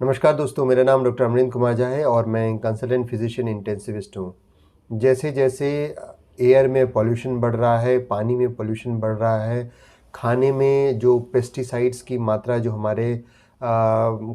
नमस्कार दोस्तों, मेरा नाम डॉक्टर अमरिंदर कुमार झा है और मैं कंसल्टेंट फिजिशियन इंटेंसिविस्ट हूँ। जैसे जैसे एयर में पॉल्यूशन बढ़ रहा है, पानी में पॉल्यूशन बढ़ रहा है, खाने में जो पेस्टिसाइड्स की मात्रा जो हमारे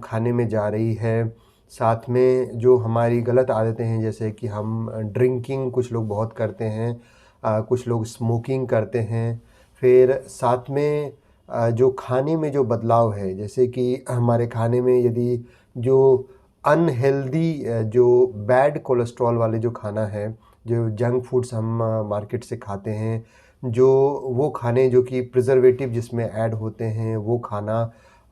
खाने में जा रही है, साथ में जो हमारी गलत आदतें हैं जैसे कि हम ड्रिंकिंग कुछ लोग बहुत करते हैं, कुछ लोग स्मोकिंग करते हैं। फिर साथ में जो खाने में जो बदलाव है, जैसे कि हमारे खाने में यदि जो अनहेल्दी जो बैड कोलेस्ट्रॉल वाले जो खाना है, जो जंक फूड्स हम मार्केट से खाते हैं, जो वो खाने जो कि प्रिजर्वेटिव जिसमें ऐड होते हैं वो खाना,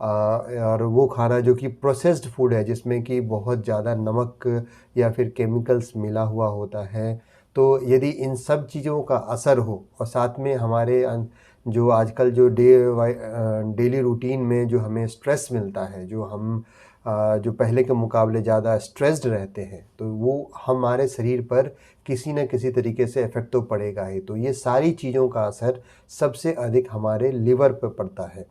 और वो खाना जो कि प्रोसेस्ड फूड है जिसमें कि बहुत ज़्यादा नमक या फिर केमिकल्स मिला हुआ होता है। तो यदि इन सब चीज़ों का असर हो और साथ में हमारे जो आजकल जो डेली रूटीन में जो हमें स्ट्रेस मिलता है, जो हम जो पहले के मुकाबले ज़्यादा स्ट्रेस्ड रहते हैं, तो वो हमारे शरीर पर किसी न किसी तरीके से इफ़ेक्ट तो पड़ेगा ही। तो ये सारी चीज़ों का असर सबसे अधिक हमारे लिवर पर पड़ता है।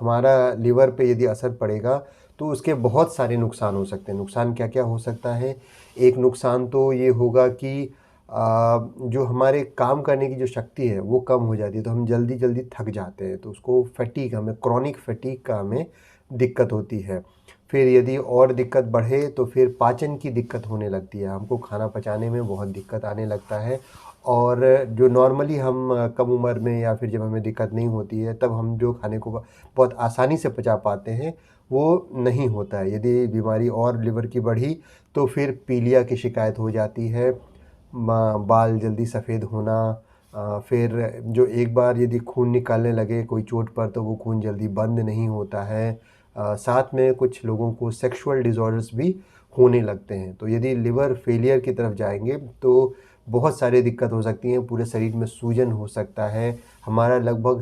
हमारा लिवर पे यदि असर पड़ेगा तो उसके बहुत सारे नुकसान हो सकते हैं। नुकसान क्या-क्या हो सकता है? एक नुकसान तो ये होगा कि जो हमारे काम करने की जो शक्ति है वो कम हो जाती है, तो हम जल्दी-जल्दी थक जाते हैं, तो उसको फटीग, हमें क्रॉनिक फटीग का हमें दिक्कत होती है। फिर यदि और दिक्कत बढ़े तो फिर पाचन की दिक्कत होने लगती है, हमको खाना पचाने में बहुत दिक्कत आने लगता है। और जो नॉर्मली हम कम उम्र में या फिर जब हमें दिक्कत नहीं होती है तब हम जो खाने को बहुत आसानी से पचा पाते हैं वो नहीं होता है। यदि बीमारी और लिवर की बढ़ी तो फिर पीलिया की शिकायत हो जाती है, बाल जल्दी सफ़ेद होना, फिर जो एक बार यदि खून निकालने लगे कोई चोट पर तो वो खून जल्दी बंद नहीं होता है। साथ में कुछ लोगों को सेक्सुअल डिसऑर्डर्स भी होने लगते हैं। तो यदि लिवर फेलियर की तरफ जाएंगे तो बहुत सारी दिक्कत हो सकती हैं, पूरे शरीर में सूजन हो सकता है, हमारा लगभग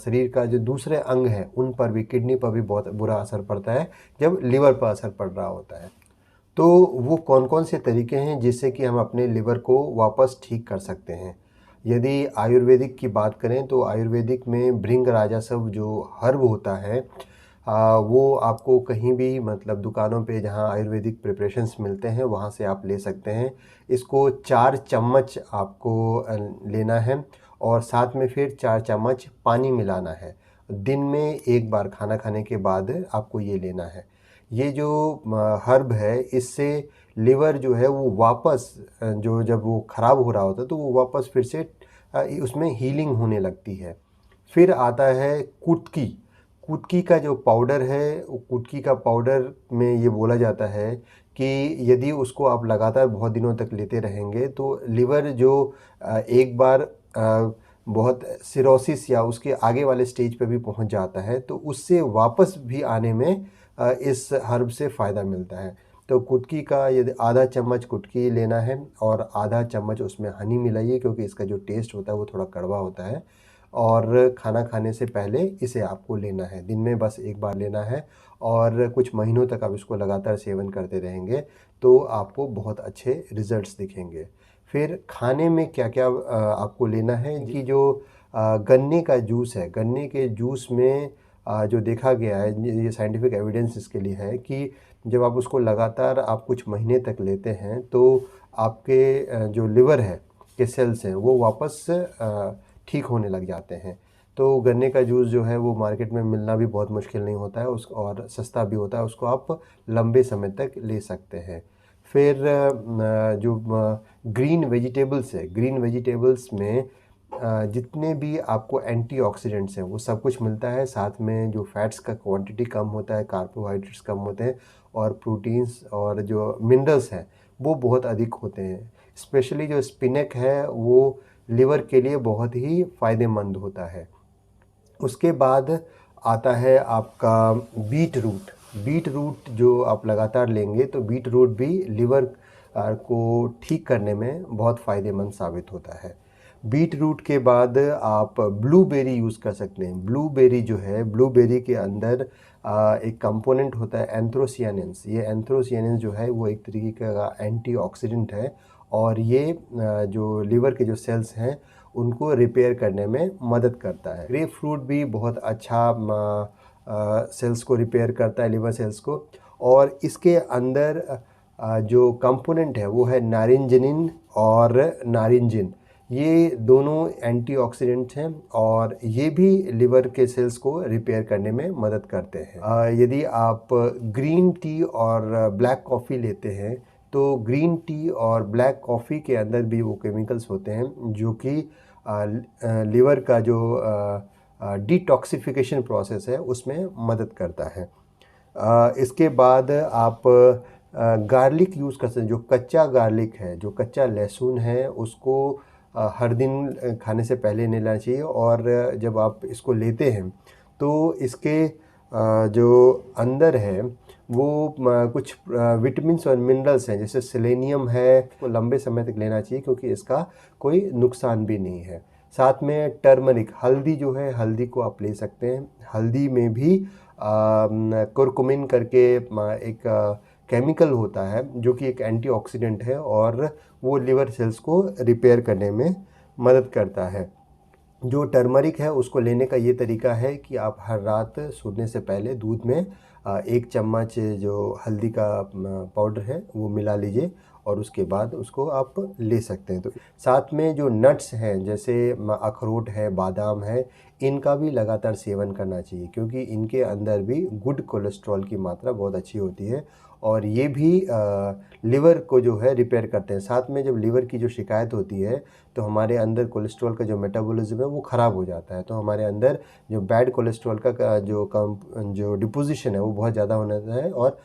शरीर का जो दूसरे अंग हैं उन पर भी, किडनी पर भी बहुत बुरा असर पड़ता है जब लिवर पर असर पड़ रहा होता है। तो वो कौन-कौन से तरीके हैं जिससे कि हम अपने लिवर को वापस ठीक कर सकते हैं? यदि आयुर्वेदिक की बात करें तो आयुर्वेदिक में भृंगराजस्व जो हर्ब होता है, वो आपको कहीं भी, मतलब दुकानों पे जहाँ आयुर्वेदिक प्रिपरेशंस मिलते हैं वहाँ से आप ले सकते हैं। इसको 4 चम्मच आपको लेना है और साथ में फिर 4 चम्मच पानी मिलाना है। दिन में 1 बार खाना खाने के बाद आपको ये लेना है। ये जो हर्ब है इससे लिवर जो है वो वापस जो जब वो ख़राब हो रहा होता है तो वो वापस फिर से उसमें हीलिंग होने लगती है। फिर आता है कुटकी। कुटकी का जो पाउडर है, वो कुटकी का पाउडर में ये बोला जाता है कि यदि उसको आप लगातार बहुत दिनों तक लेते रहेंगे तो लिवर जो एक बार बहुत सिरोसिस या उसके आगे वाले स्टेज पे भी पहुंच जाता है तो उससे वापस भी आने में इस हर्ब से फ़ायदा मिलता है। तो कुटकी का यदि आधा चम्मच कुटकी लेना है और आधा चम्मच उसमें हनी मिलाइए, क्योंकि इसका जो टेस्ट होता है वो थोड़ा कड़वा होता है। और खाना खाने से पहले इसे आपको लेना है, दिन में बस 1 बार लेना है और कुछ महीनों तक आप इसको लगातार सेवन करते रहेंगे तो आपको बहुत अच्छे रिज़ल्ट्स दिखेंगे। फिर खाने में क्या-क्या आपको लेना है कि जो गन्ने का जूस है, गन्ने के जूस में जो देखा गया है, ये साइंटिफिक एविडेंस इसके लिए है कि जब आप उसको लगातार आप कुछ महीने तक लेते हैं तो आपके जो लिवर है के सेल्स हैं वो वापस ठीक होने लग जाते हैं। तो गन्ने का जूस जो है वो मार्केट में मिलना भी बहुत मुश्किल नहीं होता है, उस और सस्ता भी होता है, उसको आप लंबे समय तक ले सकते हैं। फिर जो ग्रीन वेजिटेबल्स है, ग्रीन वेजिटेबल्स में जितने भी आपको एंटीऑक्सीडेंट्स हैं वो सब कुछ मिलता है, साथ में जो फैट्स का क्वांटिटी कम होता है, कार्बोहाइड्रेट्स कम होते हैं और प्रोटीन्स और जो मिनरल्स हैं वो बहुत अधिक होते हैं। स्पेशली जो स्पिनक है वो लिवर के लिए बहुत ही फ़ायदेमंद होता है। उसके बाद आता है आपका बीट रूट। बीट रूट जो आप लगातार लेंगे तो बीट रूट भी लिवर को ठीक करने में बहुत फ़ायदेमंद साबित होता है। बीट रूट के बाद आप ब्लूबेरी यूज़ कर सकते हैं। ब्लूबेरी जो है, ब्लूबेरी के अंदर एक कंपोनेंट होता है एंथ्रोसियानिन्स। ये एंथ्रोसियानिन्स जो है वो एक तरीके का एंटीऑक्सीडेंट है और ये जो लिवर के जो सेल्स हैं उनको रिपेयर करने में मदद करता है। ग्रेप फ्रूट भी बहुत अच्छा सेल्स को रिपेयर करता है, लिवर सेल्स को। और इसके अंदर जो कंपोनेंट है वो है नारिंजनिन और नारिंजिन। ये दोनों एंटीऑक्सीडेंट्स हैं और ये भी लिवर के सेल्स को रिपेयर करने में मदद करते हैं। यदि आप ग्रीन टी और ब्लैक कॉफ़ी लेते हैं तो ग्रीन टी और ब्लैक कॉफ़ी के अंदर भी वो केमिकल्स होते हैं जो कि लिवर का जो डिटॉक्सिफिकेशन प्रोसेस है उसमें मदद करता है। इसके बाद आप गार्लिक यूज़ कर सकते हैं। जो कच्चा गार्लिक है, जो कच्चा लहसुन है, उसको हर दिन खाने से पहले नहीं लेना चाहिए और जब आप इसको लेते हैं तो इसके जो अंदर है वो कुछ विटामिन्स और मिनरल्स हैं, जैसे सेलेनियम है, वो लंबे समय तक लेना चाहिए क्योंकि इसका कोई नुकसान भी नहीं है। साथ में टर्मरिक, हल्दी जो है, हल्दी को आप ले सकते हैं। हल्दी में भी कुरकुमिन करके एक केमिकल होता है जो कि एक एंटीऑक्सीडेंट है और वो लिवर सेल्स को रिपेयर करने में मदद करता है। जो टर्मरिक है उसको लेने का ये तरीका है कि आप हर रात सोने से पहले दूध में 1 चम्मच जो हल्दी का पाउडर है वो मिला लीजिए और उसके बाद उसको आप ले सकते हैं। तो साथ में जो नट्स हैं, जैसे अखरोट है, बादाम है, इनका भी लगातार सेवन करना चाहिए क्योंकि इनके अंदर भी गुड कोलेस्ट्रॉल की मात्रा बहुत अच्छी होती है और ये भी लिवर को जो है रिपेयर करते हैं। साथ में जब लिवर की जो शिकायत होती है तो हमारे अंदर कोलेस्ट्रॉल का जो मेटाबॉलिज्म है वो ख़राब हो जाता है, तो हमारे अंदर जो बैड कोलेस्ट्रॉल का जो डिपोजिशन है वो बहुत ज़्यादा होने लगता है और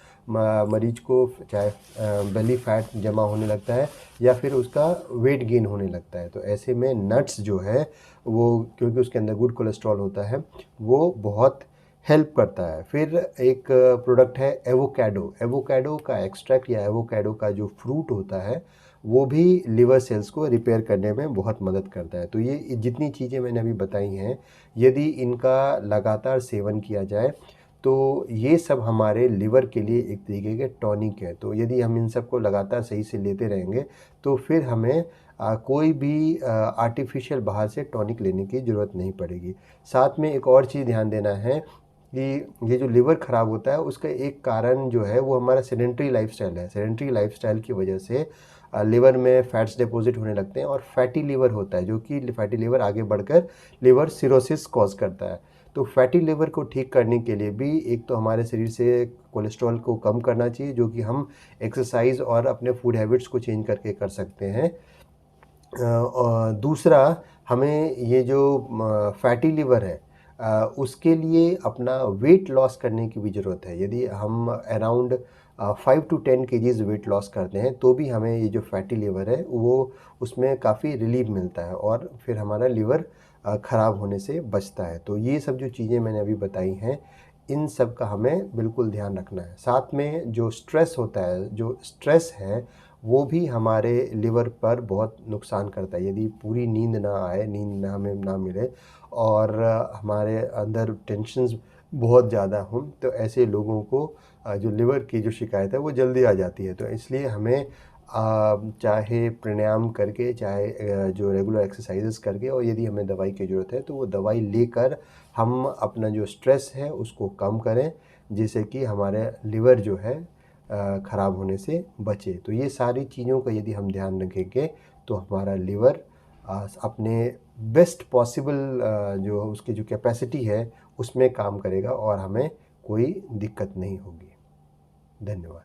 मरीज को चाहे बेली फैट जमा होने लगता है या फिर उसका वेट गेन होने लगता है। तो ऐसे में नट्स जो है वो, क्योंकि उसके अंदर गुड कोलेस्ट्रॉल होता है, वो बहुत हेल्प करता है। फिर एक प्रोडक्ट है एवोकाडो। एवोकाडो का एक्सट्रैक्ट या एवोकाडो का जो फ्रूट होता है वो भी लिवर सेल्स को रिपेयर करने में बहुत मदद करता है। तो ये जितनी चीज़ें मैंने अभी बताई हैं, यदि इनका लगातार सेवन किया जाए तो ये सब हमारे लिवर के लिए एक तरीके के टॉनिक है। तो यदि हम इन सब को लगातार सही से लेते रहेंगे तो फिर हमें कोई भी आर्टिफिशियल बाहर से टॉनिक लेने की ज़रूरत नहीं पड़ेगी। साथ में एक और चीज़ ध्यान देना है कि ये जो लिवर ख़राब होता है उसका एक कारण जो है वो हमारा सेडेंटरी लाइफ़स्टाइल है। सेडेंटरी लाइफ़स्टाइल की वजह से लिवर में फैट्स डिपॉजिट होने लगते हैं और फैटी लिवर होता है, जो कि फैटी लिवर आगे बढ़कर लिवर सिरोसिस कॉज करता है। तो फैटी लिवर को ठीक करने के लिए भी एक तो हमारे शरीर से कोलेस्ट्रॉल को कम करना चाहिए, जो कि हम एक्सरसाइज और अपने फूड हैबिट्स को चेंज करके कर सकते हैं। और दूसरा, हमें ये जो फैटी लिवर है उसके लिए अपना वेट लॉस करने की भी ज़रूरत है। यदि हम around 5 to 10 kgs weight loss करते हैं तो भी हमें ये जो फैटी लिवर है वो उसमें काफ़ी रिलीफ मिलता है और फिर हमारा लिवर ख़राब होने से बचता है। तो ये सब जो चीज़ें मैंने अभी बताई हैं, इन सब का हमें बिल्कुल ध्यान रखना है। साथ में जो स्ट्रेस होता है, जो स्ट्रेस है वो भी हमारे लिवर पर बहुत नुकसान करता है। यदि पूरी नींद ना आए, नींद ना हमें ना मिले और हमारे अंदर टेंशन्स बहुत ज़्यादा हों, तो ऐसे लोगों को जो लिवर की जो शिकायत है वो जल्दी आ जाती है। तो इसलिए हमें चाहे प्राणायाम करके, चाहे जो रेगुलर एक्सरसाइजेस करके, और यदि हमें दवाई की ज़रूरत है तो वो दवाई लेकर हम अपना जो स्ट्रेस है उसको कम करें, जिससे कि हमारे लिवर जो है ख़राब होने से बचे। तो ये सारी चीज़ों का यदि हम ध्यान रखेंगे तो हमारा लिवर अपने बेस्ट पॉसिबल जो उसकी जो कैपेसिटी है उसमें काम करेगा और हमें कोई दिक्कत नहीं होगी। धन्यवाद।